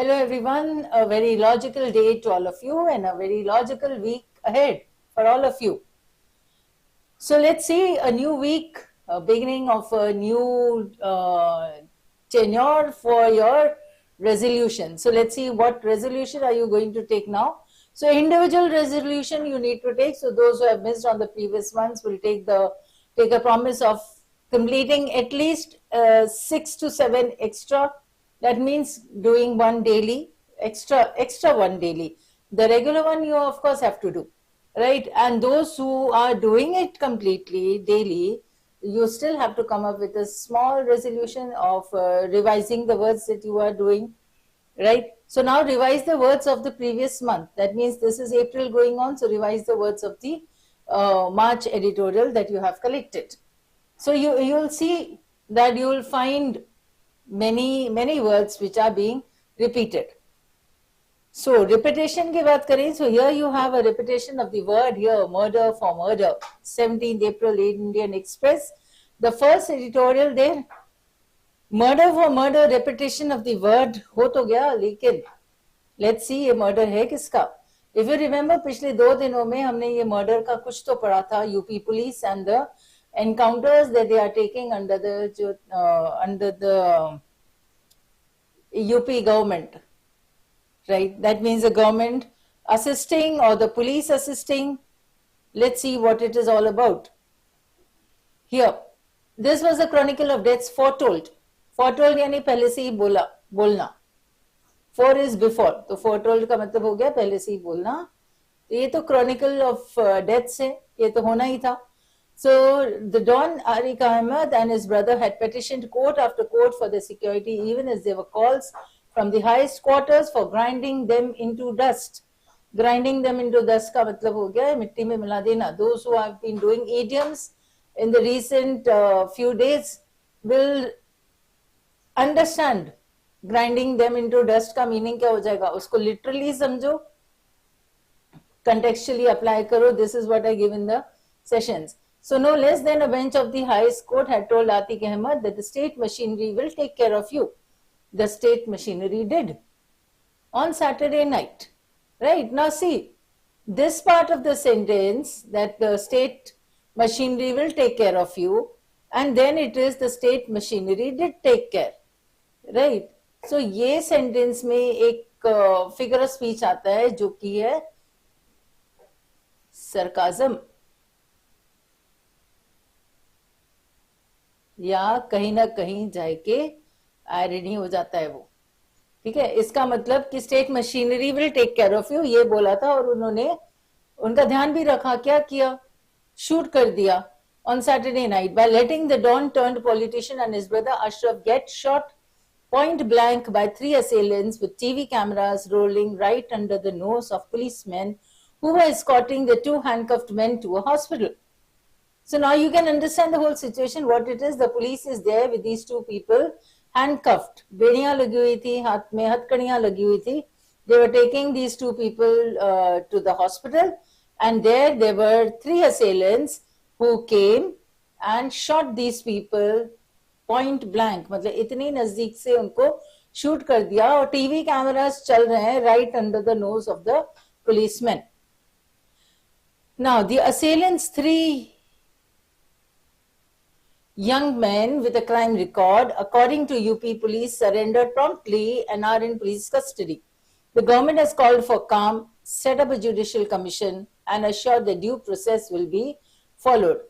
Hello everyone, a very logical day to all of you and a very logical week ahead for all of you. So let's see a new week, a beginning of a new tenure for your resolution. So let's see what resolution are you going to take now. So individual resolution you need to take. So those who have missed on the previous ones will take a promise of completing at least 6 to 7 extra. That means doing one daily, extra one daily. The regular one you of course have to do, right? And those who are doing it completely daily, you still have to come up with a small resolution of revising the words that you are doing, right? So now revise the words of the previous month. That means this is April going on, so revise the words of the March editorial that you have collected. So you'll see that you will find many words which are being repeated. So repetition की बात करें, so here you have a repetition of the word here, murder for murder, 17th April, Indian Express. The first editorial there, murder for murder, repetition of the word हो तो गया, लेकिन let's see ये murder है किसका. If you remember पिछले 2 दिनों में हमने ये murder का कुछ तो पढ़ा था, UP police and the encounters that they are taking under the UP government, right? That means the government assisting or the police assisting. Let's see what it is all about. Here, this was a chronicle of deaths foretold. Foretold यानी पहले से ही बोलना. For is before. तो foretold का मतलब हो गया पहले से ही बोलना. ये तो chronicle of deaths है. ये तो होना ही था. So the Don Ariq Ahmed and his brother had petitioned court after court for their security, even as there were calls from the highest quarters for grinding them into dust. Grinding them into dust का मतलब हो गया मिट्टी में मिला देना. Those who have been doing idioms in the recent few days will understand grinding them into dust का meaning क्या हो जाएगा. उसको literally समझो, contextually apply करो. This is what I give in the sessions. So no less than a bench of the highest court had told Atiq Ahmed that the state machinery will take care of you. The state machinery did on Saturday night. Right? Now see, this part of the sentence that the state machinery will take care of you, and then it is the state machinery did take care. Right? So ये sentence में एक figure of speech आता है जो कि है sarcasm. या कहीं ना कहीं जाके आयरनी हो जाता है वो. ठीक है, इसका मतलब कि state machinery will take care of you ये बोला था और उन्होंने उनका ध्यान भी रखा. क्या किया? शूट कर दिया on Saturday night by letting the Don turned politician and his brother Ashraf get shot point blank by 3 assailants with TV cameras rolling right under the nose of policemen who were escorting the 2 handcuffed men to a hospital. So now you can understand the whole situation, what it is. The police is there with these 2 people handcuffed. बेड़ियां लगी हुई थी, हाथ में हथकड़ियां लगी हुई थी. They were taking these 2 people to the hospital, and there were 3 assailants who came and shot these people point blank. मतलब इतनी नजदीक से उनको शूट कर दिया और टीवी कैमरास चल रहे हैं right under the nose of the policemen. Now the assailants, 3 young men with a crime record, according to UP police, surrendered promptly and are in police custody. The government has called for calm, set up a judicial commission and assured that due process will be followed.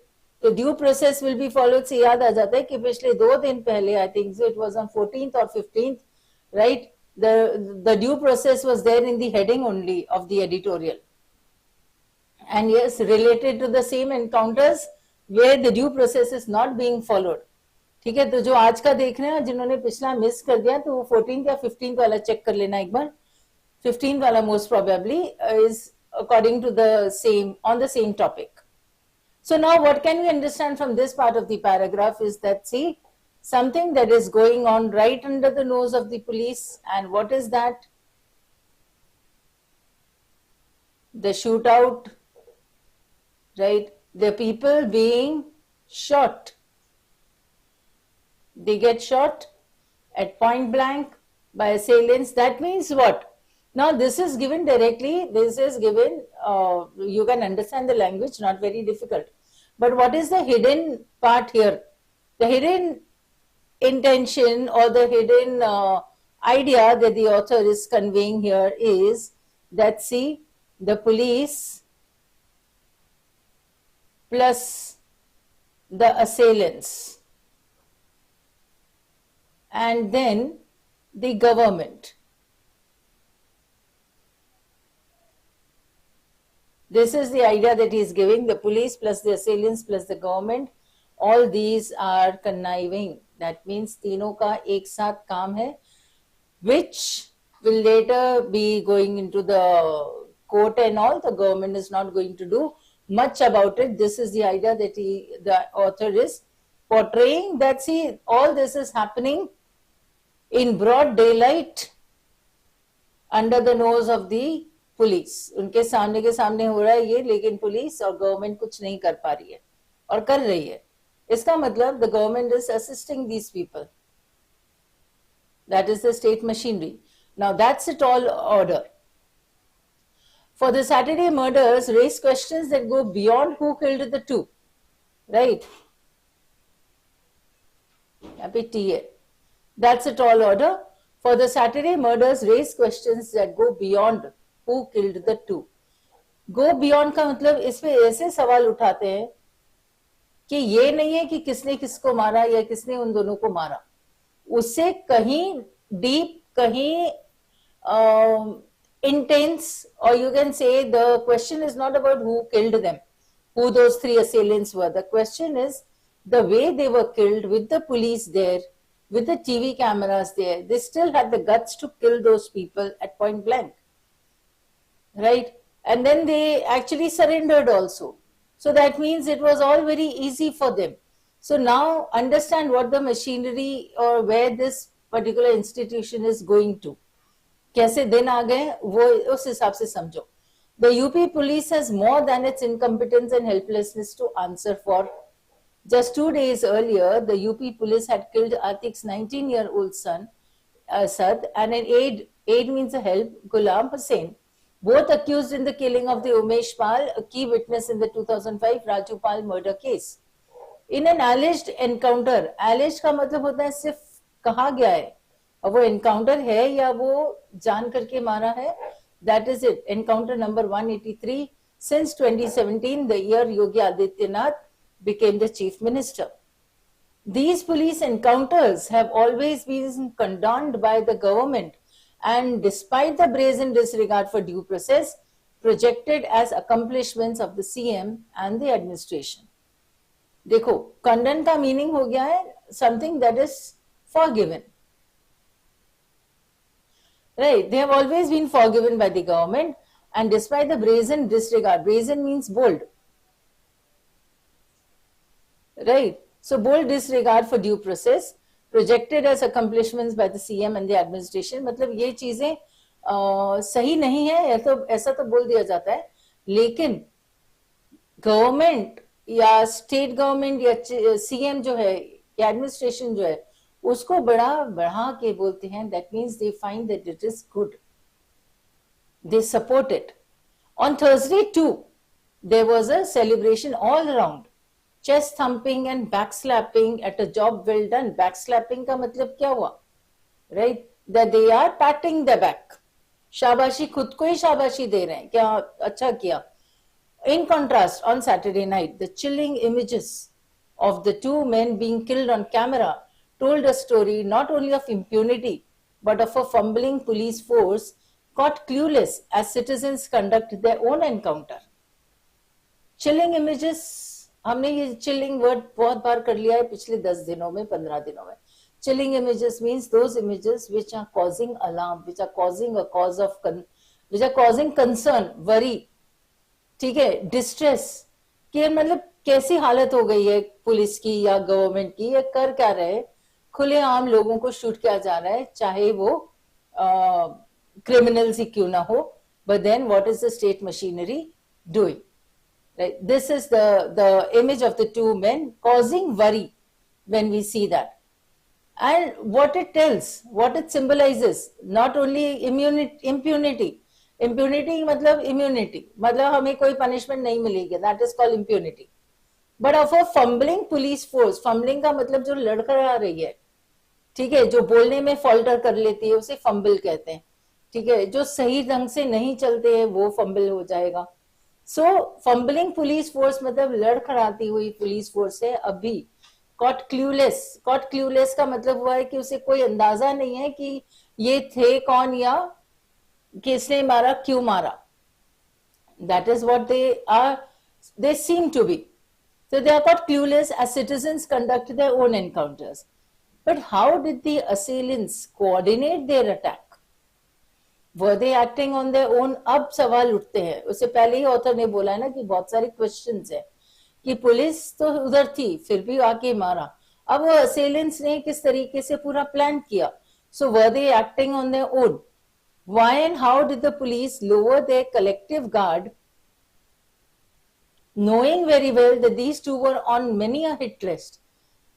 The due process will be followed से याद आ जाता है कि पिछले 2 दिन पहले, I think so it was on 14th or 15th, right? The due process was there in the heading only of the editorial. And yes, related to the same encounters where the due process is not being followed. ठीक है, तो जो आज का देख रहे हैं जिन्होंने पिछला मिस कर दिया तो वो 14th या 15th वाला चेक कर लेना एक बार. 15th वाला most probably is according to the same, on the same topic. So now what can we understand from this part of the paragraph is that, see, something that is going on right under the nose of the police, and what is that? The shootout, right? The people being shot. They get shot at point blank by assailants. That means what? Now this is given directly, this is given, you can understand the language, not very difficult. But what is the hidden part here? The hidden intention or the hidden idea that the author is conveying here is that, see, the police plus the assailants and then the government. This is the idea that he is giving, the police plus the assailants plus the government. All these are conniving. That means तीनों का एक साथ काम है, which will later be going into the court and all. The government is not going to do much about it. This is the idea that the author is portraying, that see, all this is happening in broad daylight under the nose of the police. उनके सामने के सामने हो रहा है ये, लेकिन police और गवर्नमेंट कुछ नहीं कर पा रही है और कर रही है. इसका मतलब the government is assisting these people. That is the state machinery. Now that's a tall order. For the Saturday murders, raise questions that go beyond who killed the two. Right? That's a tall order. For the Saturday murders, raise questions that go beyond who killed the two. Go beyond का मतलब इसमें ऐसे सवाल उठाते हैं कि ये नहीं है कि किसने किसको मारा या किसने उन दोनों को मारा, उससे कहीं डीप, कहीं intense, or you can say the question is not about who killed them, who those three assailants were. The question is the way they were killed, with the police there, with the TV cameras there. They still had the guts to kill those people at point blank. Right? And then they actually surrendered also. So that means it was all very easy for them. So now understand what the machinery or where this particular institution is going to. कैसे दिन आ गए वो उस हिसाब से समझो. The UP police has more than its incompetence and helplessness to answer for. Just 2 days earlier, the UP police had killed Atik's 19-year-old son, Asad, and an aide means a help, Ghulam Hussain, both accused in the killing of the Umesh Pal, a key witness in the 2005 Raju Pal murder case. In an alleged encounter, alleged का मतलब होता है सिर्फ कहा गया है, और वो encounter है या वो जान करके मारा है. That is it. Encounter number 183 since 2017, the year Yogi Adityanath became the chief minister. These police encounters have always been condoned by the government, and despite the brazen disregard for due process, projected as accomplishments of the CM and the administration. देखो, condemn का meaning हो गया है something that is forgiven. Right? They have always been forgiven by the government, and despite the brazen disregard, brazen means bold. Right? So bold disregard for due process, projected as accomplishments by the CM and the administration. मतलब ये चीजें सही नहीं है, ऐसा तो बोल दिया जाता है, लेकिन गवर्नमेंट या स्टेट गवर्नमेंट या CM जो है या एडमिनिस्ट्रेशन जो है उसको बढ़ा के बोलते हैं. That means they find that it is good. They support it. On Thursday too, there was a celebration all around. Chest thumping and backslapping at a job well done. Backslapping का मतलब क्या हुआ? Right? That they are patting the back. शाबाशी, खुद को ही शाबाशी दे रहे हैं, क्या अच्छा किया. In contrast, on Saturday night, the chilling images of the two men being killed on camera told a story not only of impunity, but of a fumbling police force caught clueless as citizens conduct their own encounter. Chilling images, हमने ये chilling word बहुत बार कर लिया है पिछले 10 दिनों में, 15 दिनों में. Chilling images means those images which are causing alarm, which are causing a cause of, which are causing concern, worry, ठीक है, distress, कि मतलब कैसी हालत हो गई है पुलिस की या गवर्नमेंट की, ये कर क्या रहे, खुलेआम लोगों को शूट किया जा रहा है, चाहे वो criminals ही क्यों ना हो. But then what is the state machinery doing? Right? This is the image of the two men causing worry when we see that. and what it tells, what it symbolizes, not only impunity. Impunity मतलब immunity, मतलब हमें कोई punishment नहीं मिलेगी, that is called impunity. But of a fumbling police force, fumbling का मतलब जो लड़खड़ा रही है, ठीक है, जो बोलने में फॉल्टर कर लेती है उसे फंबल कहते हैं, ठीक है, जो सही ढंग से नहीं चलते हैं वो फंबल हो जाएगा. सो फंबलिंग पुलिस फोर्स मतलब लड़खड़ाती हुई पुलिस फोर्स है अभी. कॉट क्लूलेस, कॉट क्लूलेस का मतलब हुआ है कि उसे कोई अंदाजा नहीं है कि ये थे कौन या किसने मारा, क्यों मारा. That is what they seem to be. So they are caught clueless as citizens conduct their own encounters. But how did the assailants coordinate their attack? Were they acting on their own? अब सवाल उठते हैं. उससे पहले ही author ने बोला है ना कि बहुत सारे क्वेश्चंस है कि पुलिस तो उधर थी फिर भी आके मारा. अब वो असेलेंट्स ने किस तरीके से पूरा प्लान किया. So were they acting on their own? Why and how did the police lower their collective guard, knowing very well that these two were on many a hit list?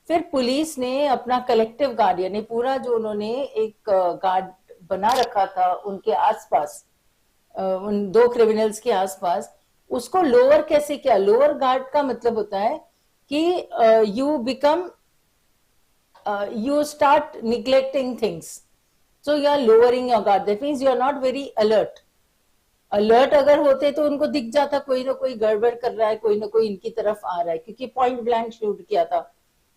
फिर पुलिस ने अपना collective guard यानी पूरा जो उन्होंने एक guard बना रखा था उनके आसपास, उन दो क्रिमिनल्स के आसपास, उसको लोअर कैसे किया. लोअर गार्ड का मतलब होता है कि you start neglecting things. So you are lowering your guard. That means you are not very alert. Alert अगर होते तो उनको दिख जाता कोई ना कोई गड़बड़ कर रहा है, कोई ना कोई इनकी तरफ आ रहा है, क्योंकि पॉइंट ब्लैंक शूट किया था,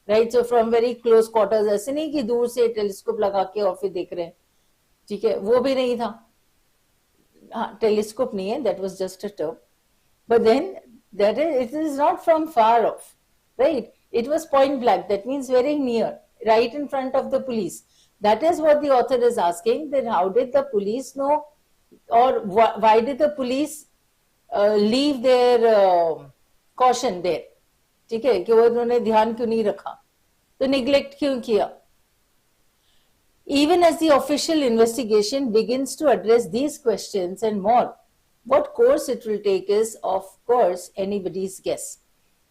right. So from very close quarters, ऐसे नहीं कि दूर से टेलीस्कोप लगा के और फिर देख रहे हैं, ठीक है, वो भी नहीं था. हाँ, टेलीस्कोप नहीं है, that was just a term. But then that it is not from far off, right. It was point blank, that means very near, right in front of the police. That is what the author is asking, that how did the police know, or why did the police leave their caution there, ठीक है, कि वो उन्होंने ध्यान क्यों नहीं रखा, तो निग्लेक्ट क्यों किया. Even as the official investigation begins to address these questions and more, what course it will take is, of course, anybody's guess.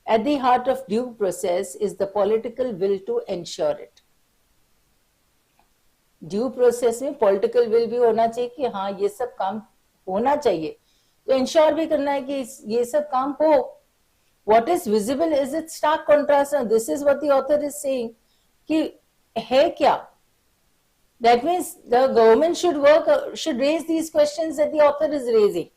At the heart of due process is the political will to ensure it. Due process में political will भी होना चाहिए कि हाँ ये सब काम होना चाहिए, तो इंश्योर भी करना है कि ये सब काम हो. What is visible is its stark contrast, and this is what the author is saying कि है क्या. That means the government should raise these questions that the author is raising.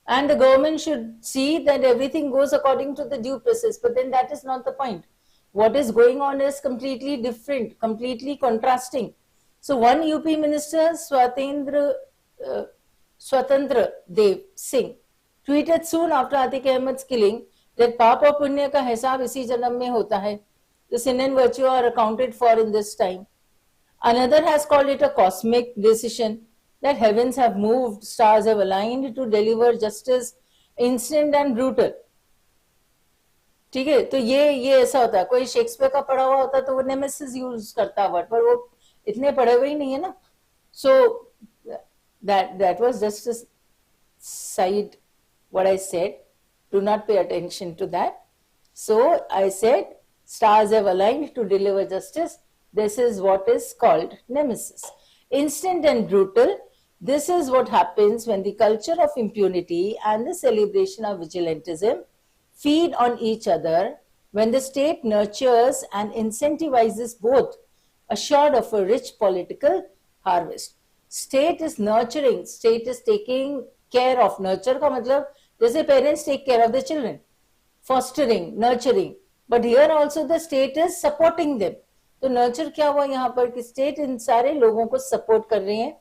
And the government should see that everything goes according to the due process. But then that is not the point. What is going on is completely different, completely contrasting. So one UP minister, Swatantra Dev Singh, tweeted soon after Atiq Ahmed's killing that पाप और पुण्य का हिसाब इसी जन्म में होता है. The sin and virtue are accounted for in this time. Another has called it a cosmic decision, that heavens have moved, stars have aligned to deliver justice, instant and brutal. ठीक है, तो ये ऐसा होता है. कोई शेक्सपियर का पढ़ा हुआ होता तो वो नेमेसिस यूज करता वर्ड, पर वो इतने पढ़े हुए ही नहीं है ना. सो that was just a side what I said. Do not pay attention to that. So I said stars have aligned to deliver justice. This is what is called nemesis. Instant and brutal. This is what happens when the culture of impunity and the celebration of vigilantism feed on each other, when the state nurtures and incentivizes both, assured of a rich political harvest. State is nurturing, state is taking care of. Nurture का मतलब जैसे parents take care of the children, fostering, nurturing. But here also the state is supporting them. तो nurture क्या हुआ यहाँ पर कि state इन सारे लोगों को support कर रही है,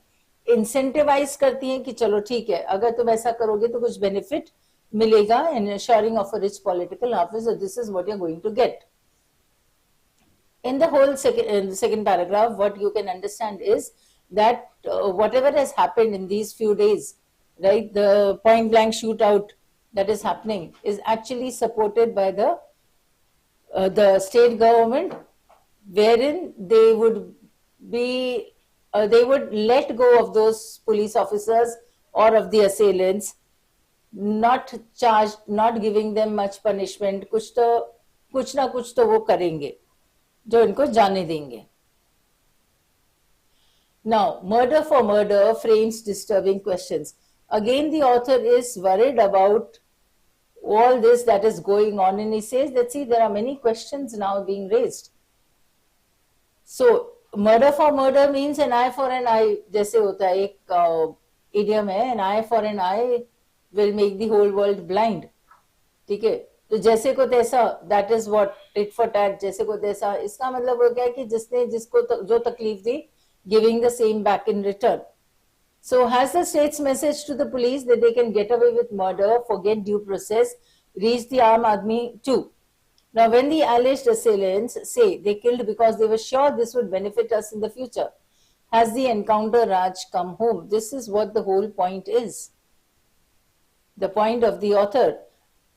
incentivize करती है कि चलो ठीक है, अगर तुम ऐसा करोगे तो कुछ benefit मिलेगा, and assuring of a rich political harvest. So this is what you're going to get. In the whole second paragraph, what you can understand is that whatever has happened in these few days, right, the point blank shootout that is happening is actually supported by the state government, wherein they would let go of those police officers or of the assailants, not charged, not giving them much punishment. कुछ ना कुछ तो वो करेंगे जो इनको जाने देंगे. Now, murder for murder frames disturbing questions. Again, the author is worried about all this that is going on, and he says that, see, there are many questions now being raised. So, murder for murder means an eye for an eye, जैसे होता है एक idiom है, an eye for an eye will make the whole world blind. ठीक है, तो जैसे को तैसा, that is what tit for tat, जैसे को तैसा, इसका मतलब हो गया कि जिसने जिसको जो तकलीफ दी, giving the same back in return. So has the state's message to the police that they can get away with murder, forget due process, reach the aam aadmi too? Now, when the alleged assailants say they killed because they were sure this would benefit us in the future, has the encounter Raj come home? This is what the whole point is. The point of the author,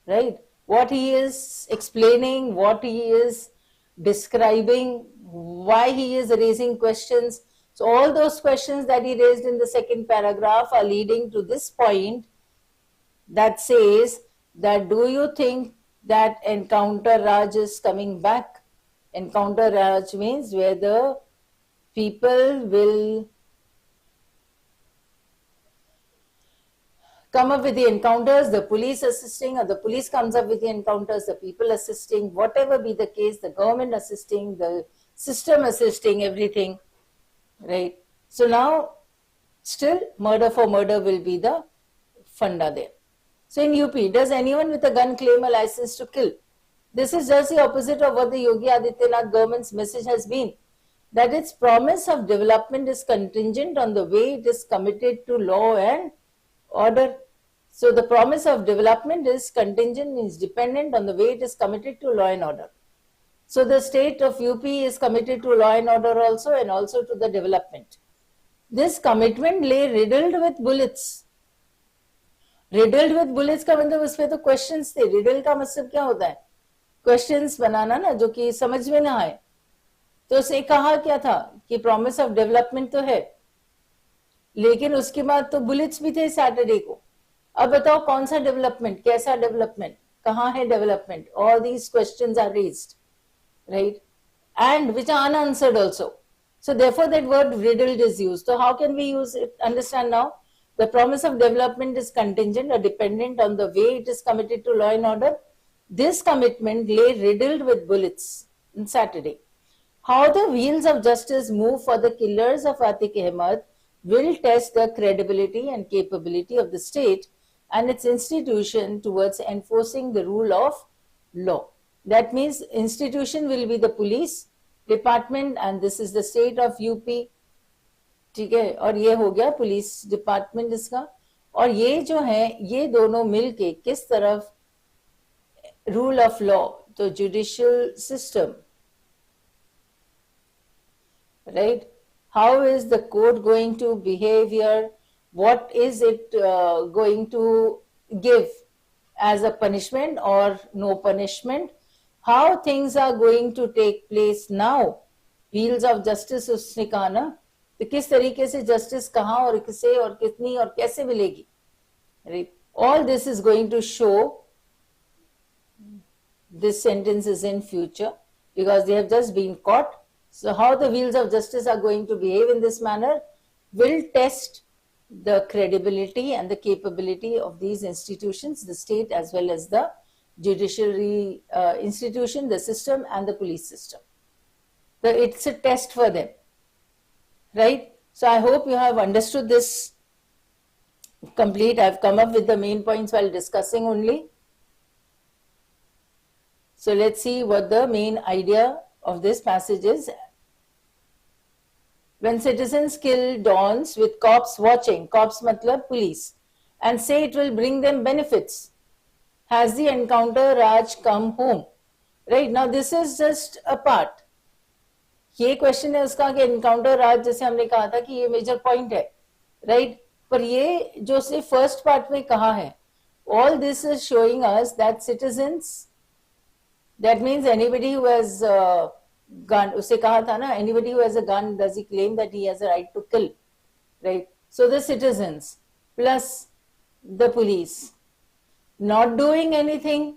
right? What he is explaining, what he is describing, why he is raising questions. So all those questions that he raised in the second paragraph are leading to this point that says that, do you think that encounter Raj is coming back? Encounter Raj means where the people will come up with the encounters, the police assisting, or the police comes up with the encounters, the people assisting, whatever be the case, the government assisting, the system assisting, everything, right? So now, still, murder for murder will be the funda there. So in UP, does anyone with a gun claim a license to kill? This is just the opposite of what the Yogi Adityanath government's message has been, that its promise of development is contingent on the way it is committed to law and order. So the promise of development is contingent, means dependent on the way it is committed to law and order. So the state of UP is committed to law and order also, and also to the development. This commitment lay riddled with bullets. Riddled with bullets का मतलब उसपे तो questions थे. Riddle का मतलब क्या होता है? Questions बनाना ना, जो कि समझ में ना आए. तो उसे कहा क्या था कि promise of development तो है, लेकिन उसके बाद तो bullets भी थे सैटरडे को. अब बताओ कौन सा डेवलपमेंट, कैसा डेवलपमेंट, कहाँ है development? All these questions are raised, right? And which are unanswered also. So therefore that word riddled is used. So how can we use it? Understand now? The promise of development is contingent or dependent on the way it is committed to law and order. This commitment lay riddled with bullets on Saturday. How the wheels of justice move for the killers of Atiq Ahmed will test the credibility and capability of the state and its institution towards enforcing the rule of law. That means institution will be the police department, and this is the state of UP. ठीक है, और ये हो गया police department इसका, और ये जो है ये दोनों मिलके किस तरफ रूल ऑफ लॉ, तो judicial system, right? How is the court going to behave here? What is it going to give as a punishment or no punishment? How things are going to take place now? Wheels of justice उसने कहा ना, तो किस तरीके से justice कहाँ और किसे और कितनी और कैसे मिलेगी? Right? All this is going to show. This sentence is in future because they have just been caught. So how the wheels of justice are going to behave in this manner will test the credibility and the capability of these institutions, the state as well as the judiciary institution, the system and the police system. So it's a test for them, right? So I hope you have understood this complete. I've come up with the main points while discussing only. So let's see what the main idea of this passage is. When citizens kill dons with cops watching, cops matlab police, and say it will bring them benefits, has the encounter Raj come home? Right, now this is just a part. ये question है उसका कि encounter राज, जैसे हमने कहा था कि ये मेजर पॉइंट है, राइट? पर ये जो सिर्फ फर्स्ट पार्ट में कहा है, all this is showing us that citizens, that means anybody who has gun, उसे कहा था ना, anybody who has a gun, does he claim that he has a right to kill, right? So the citizens plus the police not doing anything,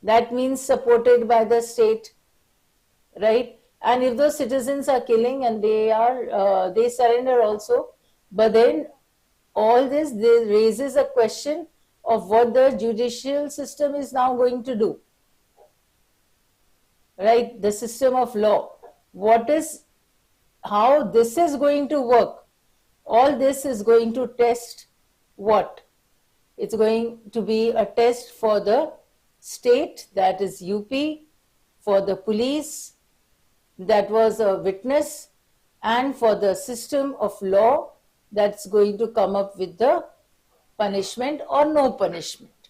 that means supported by the state, right? and if those citizens are killing and they surrender also, but then all this raises a question of what the judicial system is now going to do, right? The system of law, how this is going to work. All this is going to test what? It's going to be a test for the state, that is UP, for the police, that was a witness, and for the system of law that's going to come up with the punishment or no punishment,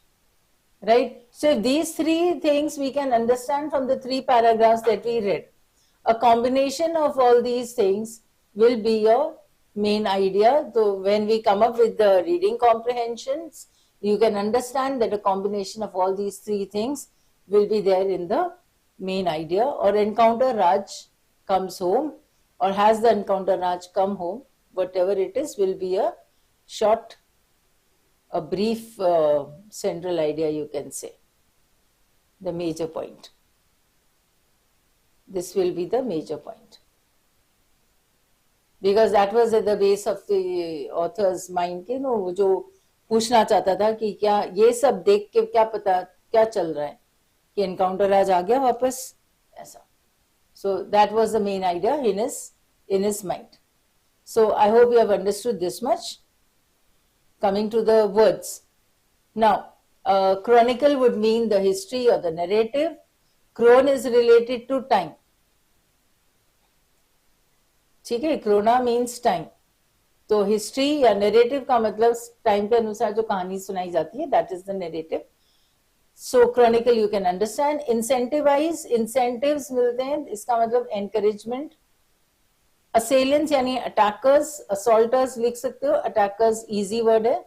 right? So if these three things we can understand from the 3 paragraphs that we read, a combination of all these things will be your main idea. So when we come up with the reading comprehensions, you can understand that a combination of all these 3 things will be there in the main idea. Or encounter Raj comes home, or has the encounter Raj come home, whatever it is, will be a short, a brief central idea, you can say, the major point. This will be the major point, because that was at the base of the author's mind के no जो पूछना चाहता था कि क्या ये सब देख के क्या पता क्या चल रहा है कि एनकाउंटर आज आ गया वापस ऐसा. So that was the main idea in his mind. So I hope you have understood this much. Coming to the words. Now, chronicle would mean the history or the narrative. Chron is related to time. ठीक है, corona means time. तो history या narrative का मतलब time के अनुसार जो कहानी सुनाई जाती है, that is the narrative. So chronicle you can understand. Incentivise, incentives मिलते हैं, इसका मतलब एनकरेजमेंट. असेलियंस यानी अटैकर्स, असॉल्टर्स लिख सकते हो, अटैकर्स इजी वर्ड है.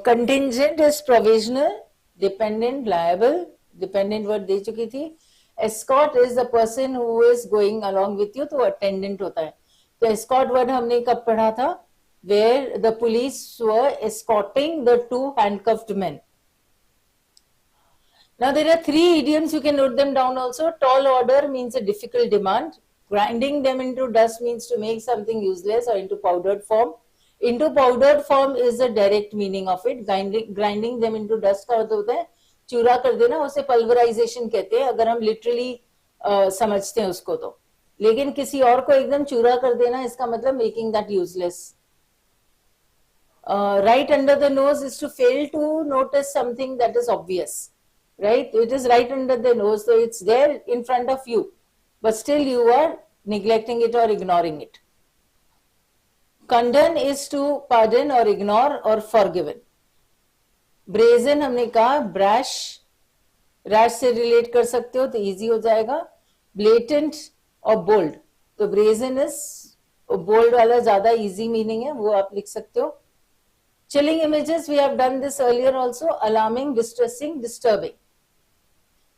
Contingent is provisional, dependent liable, dependent word दे चुकी थी. Escort is the person who is going along with you, तो अटेंडेंट होता है. तो एस्कॉट वर्ड हमने कब पढ़ा था? Where the police were escorting the 2 handcuffed men. Now there are 3 idioms, you can note them down also. Tall order means a difficult demand. Grinding them into dust means to make something useless or into powdered form. Into powdered form is the direct meaning of it. Grinding them into dust का मतलब होता है चूरा कर देना, उसे pulverisation कहते हैं अगर हम लिटरली समझते हैं उसको तो. लेकिन किसी और को एकदम चूरा कर देना, इसका मतलब making that useless. Right under the nose is to fail to notice something that is obvious, right? It is right under the nose, so it's there in front of you, but still you are neglecting it or ignoring it. Condone is to pardon or ignore or forgiven. Brazen हमने कहा, brash, rash से relate कर सकते हो तो easy हो जाएगा. Blatant और bold, तो brazen is bold वाला ज्यादा easy meaning है, वो आप लिख सकते हो. Chilling images, we have done this earlier also. Alarming, distressing, disturbing.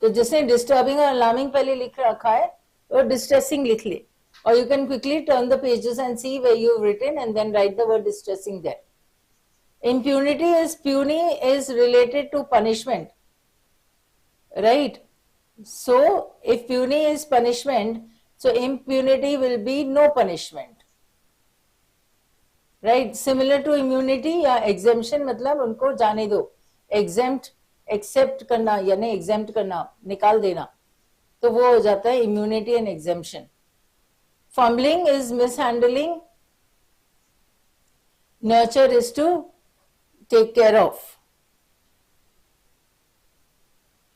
तो जिसने disturbing और alarming पहले लिख रखा है वो distressing लिख ले. Or you can quickly turn the pages and see where you've written and then write the word distressing there. Impunity is, puny is related to punishment, right? So if puny is punishment, so impunity will be no punishment, right? Similar to immunity या exemption, मतलब उनको जाने दो. Exempt, accept करना यानी exempt करना, निकाल देना, तो वो हो जाता है immunity and exemption. Fumbling is mishandling. Nurture is to take care of.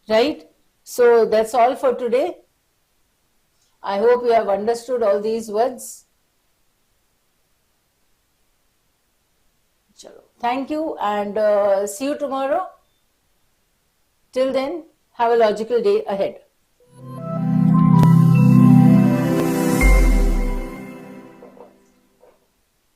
Right? So that's all for today. I hope you have understood all these words. Chalo. Thank you and see you tomorrow. Till then, have a logical day ahead.